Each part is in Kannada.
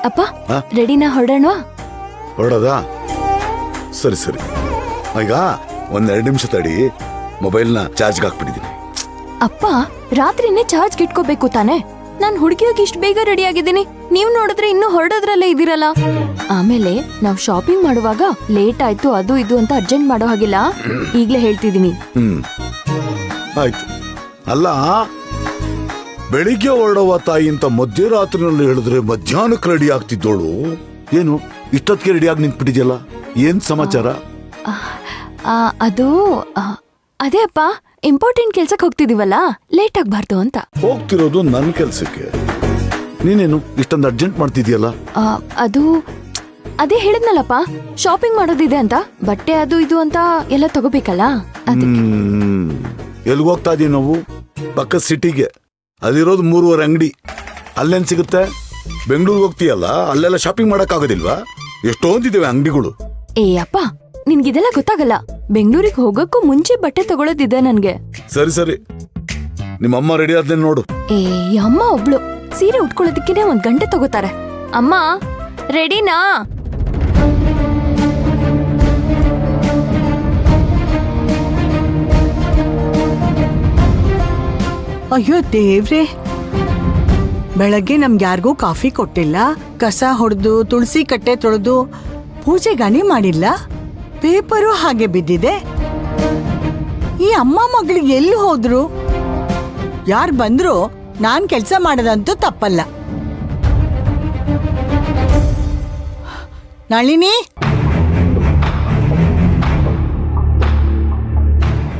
ಅಪ್ಪ ರೆಡಿನಾ ಹೊರಡೋಣ? ಹೊರಡೋದಾ? ಸರಿ ಸರಿ. ಈಗ ಒಂದೆರಡು ನಿಮಿಷ ತಡಿ, ಮೊಬೈಲ್ನ ಚಾರ್ಜ್ಗೆ ಹಾಕ್ಬಿಟ್ಟಿದ್ದೀನಿ. ಅಪ್ಪ ರಾತ್ರಿನೇ ಚಾರ್ಜ್ ಇಟ್ಕೋಬೇಕು ತಾನೆ? ನಾನ್ ಹುಡುಗಿಯಾಗಿ ಇಷ್ಟು ಬೇಗ ರೆಡಿ ಆಗಿದ್ದೀನಿ, ನೀವ್ ನೋಡಿದ್ರೆ ಇನ್ನೂ ಹೊರಡೋದ್ರಲ್ಲೇ ಇದೀರಲ್ಲ. ಆಮೇಲೆ ನಾವ್ ಶಾಪಿಂಗ್ ಮಾಡುವಾಗ ಲೇಟ್ ಆಯ್ತು ಅದು ಇದು ಅಂತ ಅರ್ಜೆಂಟ್ ಮಾಡೋ ಹಾಗಿಲ್ಲ, ಈಗ್ಲೇ ಹೇಳ್ತಿದೀನಿ. ಆಯ್ತು. ಅಲ್ಲ, ಬೆಳಿಗ್ಗೆ ಹೊರಡುವ ತಾಯಿ ಅಂತ ಮಧ್ಯರಾತ್ರಿನಲ್ಲಿ ಹೇಳಿದ್ರೆ ಮಧ್ಯಾಹ್ನಕ್ಕೆ ರೆಡಿ ಆಗ್ತಿದ್ದೋಳು, ಏನು ಇಷ್ಟೊತ್ತಿಗೆ ರೆಡಿ ಆಗಿ ನಿಂತ್ಬಿಟ್ಟಿದ್ಯಲ್ಲ, ಏನ್ ಸಮಾಚಾರ? ಅದು ಅದೇ ಅಪ್ಪ, ಇಂಪಾರ್ಟೆಂಟ್ ಕೆಲ್ಸಕ್ಕೆ ಹೋಗ್ತಿದೀವಲ್ಲ, ಲೇಟ್ ಆಗ್ಬಾರ್ದು ಅಂತ. ಹೋಗ್ತಿರೋದು ನನ್ ಕೆಲ್ಸಕ್ಕೆ, ನೀನೇನು ಇಷ್ಟೊಂದು ಅರ್ಜೆಂಟ್ ಮಾಡ್ತಿದ್ಯಲ್ಲ? ಅದು ಅದೇ ಹೇಳಿದ್ನಲ್ಲಪ್ಪ, ಶಾಪಿಂಗ್ ಮಾಡೋದಿದೆ ಅಂತ, ಬಟ್ಟೆ ಅದು ಇದು ಅಂತ ಎಲ್ಲ ತಗೋಬೇಕಲ್ಲ. ಎಲ್ಗ ಹೋಗ್ತಾ ಇದೀವಿ ನಾವು? ಪಕ್ಕದ ಸಿಟಿಗೆ, ಅಲ್ಲಿರೋದು 3 ಅಂಗಡಿ, ಅಲ್ಲೇನ್ ಸಿಗುತ್ತೆ? ಬೆಂಗಳೂರಿಗೆ ಹೋಗ್ತೀಯಲ್ಲ, ಅಲ್ಲೆಲ್ಲ ಶಾಪಿಂಗ್ ಮಾಡಕ್ ಆಗೋದಿಲ್ವಾ? ಎಷ್ಟೊಂದಿದ್ದೇವೆ ಅಂಗಡಿಗಳು. ಏ ಅಪ್ಪ, ನಿನ್ಗಿದೆಲ್ಲ ಗೊತ್ತಾಗಲ್ಲ. ಬೆಂಗಳೂರಿಗೆ ಹೋಗಕ್ಕೂ ಮುಂಚೆ ಬಟ್ಟೆ ತಗೊಳ್ಳೋದಿದೆ ನನ್ಗೆ. ಸರಿ ಸರಿ, ನಿಮ್ಮಮ್ಮ ರೆಡಿ ಆದ್ಲೇನ್ ನೋಡು. ಏ ಅಮ್ಮ ಒಬ್ಳು ಸೀರೆ ಉಟ್ಕೊಳ್ಳೋದಕ್ಕೆ 1 ಗಂಟೆ ತಗೋತಾರೆ. ಅಮ್ಮ ರೆಡಿನಾ? ಅಯ್ಯೋ ದೇವ್ರೆ, ಬೆಳಗ್ಗೆ ನಮ್ಗೆ ಯಾರಿಗೂ ಕಾಫಿ ಕೊಟ್ಟಿಲ್ಲ, ಕಸ ಹೊಡೆದು ತುಳಸಿ ಕಟ್ಟೆ ತೊಳೆದು ಪೂಜೆ ಗಾನಿ ಮಾಡಿಲ್ಲ, ಪೇಪರು ಹಾಗೆ ಬಿದ್ದಿದೆ. ಈ ಅಮ್ಮ ಮಗಳಿಗೆ ಎಲ್ಲಿ ಹೋದ್ರು? ಯಾರು ಬಂದ್ರು ನಾನ್ ಕೆಲ್ಸ ಮಾಡೋದಂತೂ ತಪ್ಪಲ್ಲ. ನಳಿನಿ,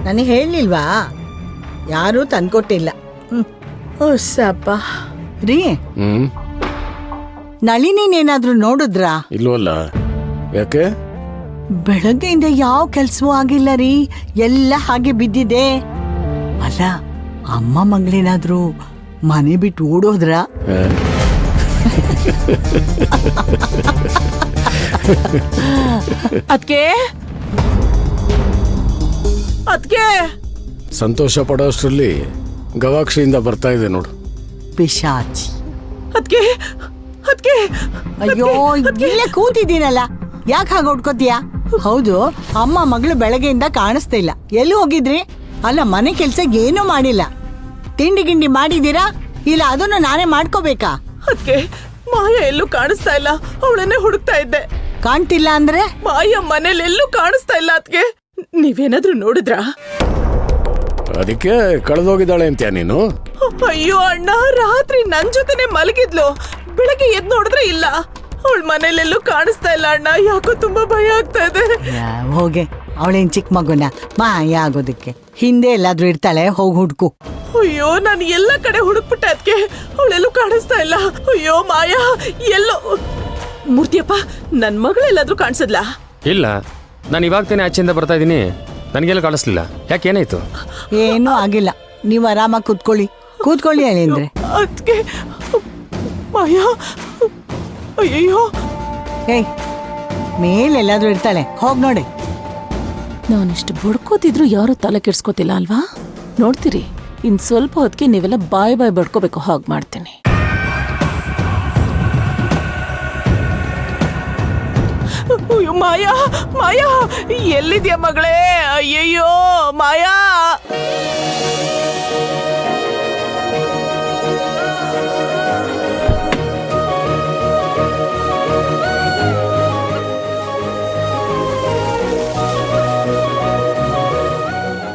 ನನಗೆ ಹೇಳಿಲ್ವಾ? ಯಾರೂ ತಂದ್ಕೊಟ್ಟಿಲ್ಲ. ಸಪ್ಪ ರೀ, ನಳಿನಿನೇನಾದ್ರೂ ನೋಡಿದ್ರಾ? ಇಲ್ವಲ್ಲ, ಯಾಕೆ? ಬೆಳಗ್ಗೆಯಿಂದ ಯಾವ ಕೆಲ್ಸವೂ ಆಗಿಲ್ಲ ರೀ, ಎಲ್ಲ ಹಾಗೆ ಬಿದ್ದಿದೆ. ಅಲ್ಲ, ಅಮ್ಮ ಮಗಳೇನಾದ್ರೂ ಮನೆ ಬಿಟ್ಟು ಓಡೋದ್ರ? ಅದ್ಕೆ ಅದ್ಕೆ ಸಂತೋಷ ಪಡೋಷ್ಟ್ರಲ್ಲಿ ಗವಾಕ್ಷಿಯಿಂದ ಬರ್ತಾ ಇದೆ ನೋಡು. ಪಿಶಾಚಿ. ಅದ್ಕೆ ಅದ್ಕೆ ಅಯ್ಯೋ, ಇಲ್ಲೇ ಕೂತಿದ್ದೀನಲ್ಲ, ಯಾಕೆ ಹಾಗೆ ಹೊಡ್ಕೋತೀಯ? ಹೌದು, ಅಮ್ಮ ಮಗಳು ಬೆಳಗ್ಗೆಯಿಂದ ಕಾಣಿಸ್ತಾ ಇಲ್ಲ, ಎಲ್ಲಿ ಹೋಗಿದ್ರಿ? ಅಲ್ಲ, ಮನೆ ಕೆಲ್ಸ ಏನೂ ಮಾಡಿಲ್ಲ. ತಿಂಡಿ ಗಿಂಡಿ ಮಾಡಿದೀರಾ ಇಲ್ಲ ಅದನ್ನು ನಾನೇ ಮಾಡ್ಕೋಬೇಕಾ? ಅದ್ಕೆ ಮಾಯ ಎಲ್ಲೂ ಕಾಣಿಸ್ತಾ ಇಲ್ಲ, ಅವಳನ್ನೇ ಹುಡುಕ್ತಾ ಇದ್ದೆ. ಕಾಣ್ತಿಲ್ಲ ಅಂದ್ರೆ? ಮಾಯ ಮನೇಲಿ ಎಲ್ಲೂ ಕಾಣಿಸ್ತಾ ಇಲ್ಲ. ಅದ್ಕೆ ನೀವೇನಾದ್ರೂ ನೋಡಿದ್ರಾ? ಅದಕ್ಕೆ ಕಳೆದೋಗಿದ್ದಾಳೆ ಅಂತ್ಯಾ ನೀನು? ಅಯ್ಯೋ ಅಣ್ಣ, ರಾತ್ರಿ ನನ್ ಜೊತೆನೆ ಮಲಗಿದ್ಲು, ಬೆಳಗ್ಗೆ ಎದ್ ನೋಡಿದ್ರೆ ಇಲ್ಲ. ಅವಳ ಮನೇಲೆಲ್ಲೂ ಕಾಣಿಸ್ತಾ ಇಲ್ಲ ಅಣ್ಣ, ಯಾಕೋ ತುಂಬಾ ಭಯ ಆಗ್ತಾ ಇದೆ. ಹೋಗೆ, ಅವಳೇನ್ ಚಿಕ್ಕ ಮಗುನ ಮಾಯ ಆಗೋದಕ್ಕೆ? ಹಿಂದೆ ಎಲ್ಲಾದ್ರೂ ಇರ್ತಾಳೆ, ಹೋಗಿ ಹುಡ್ಕು. ಅಯ್ಯೋ, ನಾನು ಎಲ್ಲ ಕಡೆ ಹುಡುಕ್ಬಿಟ್ಟೆ, ಅದಕ್ಕೆ ಅವಳೆಲ್ಲೂ ಕಾಣಿಸ್ತಾ ಇಲ್ಲ. ಅಯ್ಯೋ ಮಾಯಾ, ಎಲ್ಲೋ. ಮೂರ್ತಿಯಪ್ಪ, ನನ್ ಮಗಳೆಲ್ಲಾದ್ರೂ ಕಾಣಿಸಿದ್ಲಾ? ಇಲ್ಲ, ನಾನು ಇವಾಗ ತಾನೇ ಆಚೆಯಿಂದ ಬರ್ತಾ ಇದ್ದೀನಿ, ನನಗೆಲ್ಲ ಕಾಣಿಸ್ಲಿಲ್ಲ. ಯಾಕೆ, ಏನಾಯ್ತು? ಏನೂ ಆಗಿಲ್ಲ, ನೀವು ಆರಾಮಾಗಿ ಕೂತ್ಕೊಳ್ಳಿ ಹೇಳಿದ್ರೆ. ಅದಕ್ಕೆ ಮಾಯಾ, ಅಯ್ಯೋ. ಏಯ್, ಮೇಲೆಲ್ಲಾದ್ರೂ ಇರ್ತಾಳೆ, ಹೋಗ್ ನೋಡಿ. ನಾನಿಷ್ಟು ಬಡ್ಕೋತಿದ್ರು ಯಾರು ತಲೆ ಕೆಡ್ಸ್ಕೋತಿಲ್ಲ ಅಲ್ವಾ? ನೋಡ್ತೀರಿ, ಇನ್ ಸ್ವಲ್ಪ ಹೊತ್ತಿಗೆ ನೀವೆಲ್ಲ ಬಾಯ್ ಬಡ್ಕೋಬೇಕು, ಹಾಗೆ ಮಾಡ್ತೀನಿ. ಮಾಯಾ, ಮಾಯಾ, ಎಲ್ಲಿದ್ಯಾ ಮಗಳೇ? ಅಯ್ಯಯ್ಯೋ ಮಾಯಾ.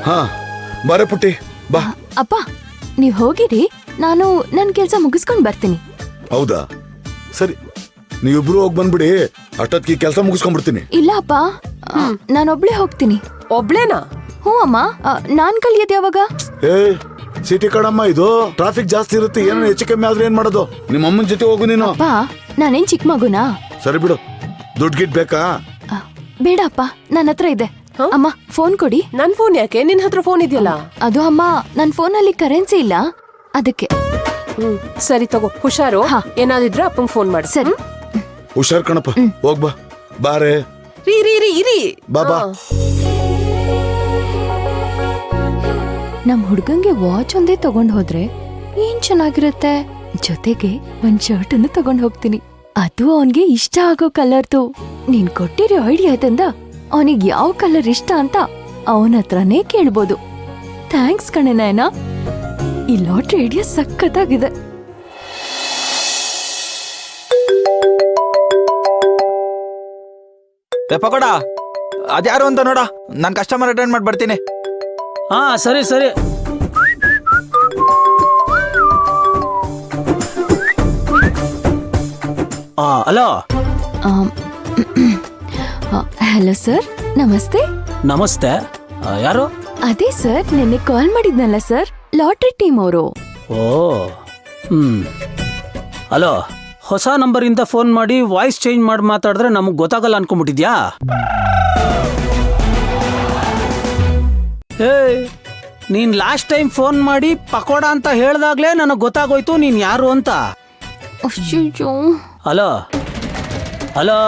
ಹಾ, ಬಾರೆ ಪುಟ್ಟಿ, ಬಾ. ಅಪ್ಪ ನೀವ್ ಹೋಗಿರಿ, ನಾನು ನನ್ ಕೆಲ್ಸ ಮುಗಿಸ್ಕೊಂಡ್ ಬರ್ತೀನಿ. ಹೌದಾ? ಸರಿ, ನೀವಿಬ್ರು ಹೋಗಿ ಬಂದ್ಬಿಡಿ, ಅಷ್ಟೊತ್ತಿಗೆ ಕೆಲಸ ಮುಗಿಸ್ಕೊಂಡ್ಬಿಡ್ತೀನಿ. ಇಲ್ಲ ಅಪ್ಪ, ನಾನೊಬ್ಳೆ ಹೋಗ್ತೀನಿ. ಒಬ್ಳೇನಾ? ಹ್ಞೂ ಅಮ್ಮ, ನಾನ್ ಕಲಿಯೋದು ಯಾವಾಗ? ಏ, ಸಿಟಿ ಕಡಮ್ಮ, ಇದು ಟ್ರಾಫಿಕ್ ಜಾಸ್ತಿ ಇರುತ್ತೆ, ಏನೋ ಹೆಚ್ಚು ಕಮ್ಮಿ ಆದ್ರೆ ಏನ್ ಮಾಡೋದು? ನಿಮ್ಮ ಅಮ್ಮನ ಜೊತೆ ಹೋಗು ನೀನು. ಅಪ್ಪ, ನಾನೇನ್ ಚಿಕ್ಕ ಮಗುನಾ? ಸರಿ ಬಿಡು, ದುಡ್ಡು ಗಿಡ್ ಬೇಕಾ? ಬೇಡ ಅಪ್ಪ, ನನ್ನ ಹತ್ರ ಇದೆ. ಅಮ್ಮ ಫೋನ್ ಕೊಡಿ. ನನ್ ಫೋನ್ ಯಾಕೆ? ನಿನ್ ಹತ್ರ ಫೋನ್ ಇದೆಯಲ್ಲ. ಅದು ಅಮ್ಮ, ನನ್ ಫೋನಲ್ಲಿ ಕರೆನ್ಸಿ ಇಲ್ಲ, ಅದಕ್ಕೆ. ಸರಿ ತಗೋ, ಹುಷಾರು. ಏನಾದಿದ್ರೆ ಅಪ್ಪಂಗ್ ಫೋನ್ ಮಾಡಿ. ಸರಿ, ಹುಷಾರ್ ಕಣಪ್ಪ, ಹೋಗ್ಬಾ. ಬಾರೆ ರೀ ರೀ ರೀ ಇರಿ. ಬಾಬಾ. ನಮ್ ಹುಡ್ಗಂಗೆ ವಾಚ್ ಒಂದೇ ತಗೊಂಡ್ ಹೋದ್ರೆ ಏನ್ ಚೆನ್ನಾಗಿರುತ್ತೆ. ಜೊತೆಗೆ ಒಂದ್ ಶರ್ಟ್ ಅನ್ನು ತಗೊಂಡ್ ಹೋಗ್ತೀನಿ. ಅದು ಅವನ್ಗೆ ಇಷ್ಟ ಆಗೋ ಕಲರ್ದು. ನೀನ್ ಕೊಟ್ಟಿರೋ ಐಡಿಯಾದಿಂದ ಅವನಿಗೆ ಯಾವ ಕಲರ್ ಇಷ್ಟ ಅಂತ ಅವನ ಹತ್ರನೇ ಕೇಳ್ಬೋದು. ಥ್ಯಾಂಕ್ಸ್ ಕಣೆ ನಯನ, ಈ ಲಾಟ್ರಿ ಐಡಿಯಾ ಸಖತ್ತಾಗಿದೆ. ಪಕೋಡ ಅದ್ಯಾರು ಅಂತ ನೋಡ, ನಾನು ಕಸ್ಟಮರ್ ಅಟೆಂಡ್ ಮಾಡಿ ಬರ್ತೀನಿ. ಹಾ ಸರಿ ಸರಿ. ಹಲೋ. ಹಲೋ ಸರ್, ನಮಸ್ತೆ. ನಮಸ್ತೆ. ಯಾರು? ಅದೇ ಸರ್, ನಿನ್ನೆ ಕಾಲ್ ಮಾಡಿದ್ನಲ್ಲ ಸರ್, ಲಾಟ್ರಿ ಟೀಮ್ ಅವರು. ಓ ಹಲೋ. ಹೊಸ ನಂಬರಿಂದ ಫೋನ್ ಮಾಡಿ ವಾಯ್ಸ್ ಚೇಂಜ್ ಮಾಡಿ ಮಾತಾಡಿದ್ರೆ ನಮಗೆ ಗೊತ್ತಾಗಲ್ಲ ಅನ್ಕೊಂಡ್ಬಿಟ್ಟಿದ್ಯಾ? ಏಯ್, ನೀನ್ ಲಾಸ್ಟ್ ಟೈಮ್ ಫೋನ್ ಮಾಡಿ ಪಕೋಡ ಅಂತ ಹೇಳ್ದಾಗ್ಲೇ ನನಗೆ ಗೊತ್ತಾಗೋಯ್ತು ನೀನ್ ಯಾರು ಅಂತ. ಅಯ್ಯೋ. Hello hello.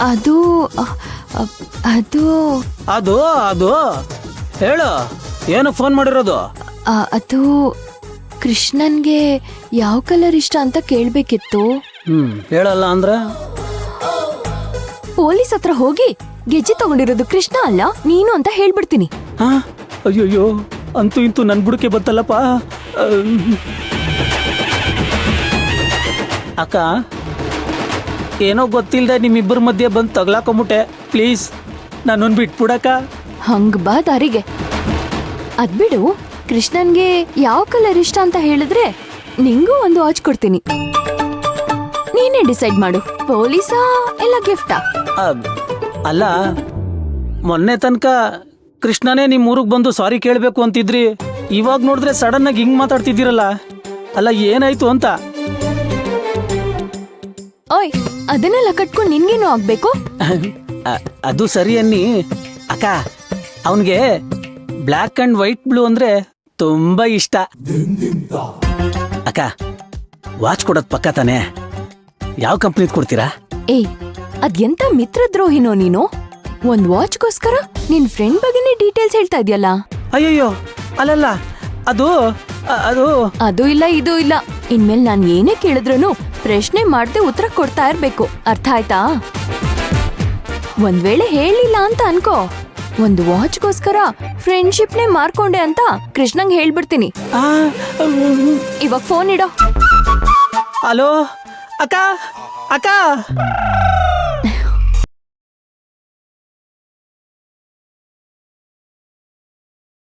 ಅದು ಅದು ಅದು ಅದು ಹೇಳು, ಏನು ಫೋನ್ ಮಾಡಿರೋದು? ಅದು ಕೃಷ್ಣನ್ಗೆ ಯಾವ ಕಲರ್ ಇಷ್ಟ ಅಂತ ಕೇಳ್ಬೇಕಿತ್ತು. ಹೇಳಲ್ಲ ಅಂದ್ರೆ ಪೊಲೀಸ್ ಹತ್ರ ಹೋಗಿ ಗೆಜ್ಜೆ ತಗೊಂಡಿರೋದು ಕೃಷ್ಣ ಅಲ್ಲ ನೀನು ಅಂತ ಹೇಳ್ಬಿಡ್ತೀನಿ. ಹಾ, ಅಯ್ಯೋಯ್ಯೋ, ಅಂತೂ ಇಂತೂ ನನ್ ಬುಡಕೆ ಬಂತಲ್ಲಪ್ಪ. ಅಕ್ಕ, ಏನೋ ಗೊತ್ತಿಲ್ಲದೆ ನಿಮ್ಮಿಬ್ಬರ ಮಧ್ಯೆ ಬಂದು ತಗ್ಲಾಕೊಂಬಿಟ್ಟೆ. ಪ್ಲೀಸ್ ನನ್ನೊಂದು ಬಿಟ್ಬಿಡಕ್ಕ. ಹಂಗ್ ಬಾ ದಾರಿಗೆ. ಅದ್ಬಿಡು, ಕೃಷ್ಣನ್ಗೆ ಯಾವ ಕಲರ್ ಇಷ್ಟ ಅಂತ ಹೇಳಿದ್ರೆ ನಿಂಗೂ ಒಂದು ವಾಚ್ ಕೊಡ್ತೀನಿ. ನೀನೇ ಡಿಸೈಡ್ ಮಾಡು, ಪೊಲೀಸಾ ಇಲ್ಲ ಗಿಫ್ಟಾ? ಅಲ್ಲ, ಮೊನ್ನೆ ತನಕ ಕೃಷ್ಣನೇ ನಿಮ್ಮ ಊರಿಗೆ ಬಂದು ಸಾರಿ ಕೇಳಬೇಕು ಅಂತಿದ್ರಿ. ಇವಾಗ ನೋಡಿದ್ರೆ ಸಡನ್ ಆಗಿ ಹಿಂಗ್ ಮಾತಾಡ್ತಿದ್ದೀರಲ್ಲ. ಅಲ್ಲ, ಏನಾಯ್ತು ಅಂತ? ಓಯ್, ಅದನ್ನೆಲ್ಲ ಕಟ್ಕೊಂಡು ನಿನ್ಗೇನು ಆಗ್ಬೇಕು? ಅದು ಸರಿ ಅನ್ನಿ ಅಕ್ಕ, ಅವನಿಗೆ ಬ್ಲ್ಯಾಕ್ ಅಂಡ್ ವೈಟ್ ಬ್ಲೂ ಅಂದ್ರೆ ತುಂಬಾ ಇಷ್ಟ. ಅಕ್ಕ, ವಾಚ್ ಕೊಡೋದ್ ಪಕ್ಕ ತಾನೆ? ಯಾವ ಕಂಪ್ನಿದ್ ಕೊಡ್ತೀರಾ? ಏಯ್, ಅದ್ಎಂತ ಮಿತ್ರದ್ರೋಹಿನೋ ನೀನು. ಒಂದ್ ವಾಚ್ಗೋಸ್ಕರ ನಿನ್ ಫ್ರೆಂಡ್ ಬಗ್ಗೆನೇ ಡೀಟೇಲ್ಸ್ ಹೇಳ್ತಾ ಇದೆಯಲ್ಲ. ಅಯ್ಯಯ್ಯೋ, ಅಲ್ಲಲ್ಲ, ಅದು ಅದು ಅದು ಇಲ್ಲ ಇದು ಇಲ್ಲ. ಇನ್ಮೇಲೆ ನಾನ್ ಏನೇ ಕೇಳಿದ್ರೂ ಪ್ರಶ್ನೆ ಮಾಡದೆ ಉತ್ತರ ಕೊಡ್ತಾ ಇರ್ಬೇಕು, ಅರ್ಥ ಆಯ್ತಾ? ಒಂದ್ ವೇಳೆ ಹೇಳಿಲ್ಲ ಅಂತ ಅನ್ಕೋ, ಒಂದು ವಾಚ್ಗೋಸ್ಕರ ಫ್ರೆಂಡ್ಶಿಪ್ನೇ ಮಾರ್ಕೊಂಡೆ ಅಂತ ಕೃಷ್ಣಂಗ್ ಹೇಳ್ಬಿಡ್ತೀನಿ. ಇವಾಗ ಫೋನ್ ಇಡೋ. ಹಲೋ ಅಕ್ಕ, ಅಕ್ಕ.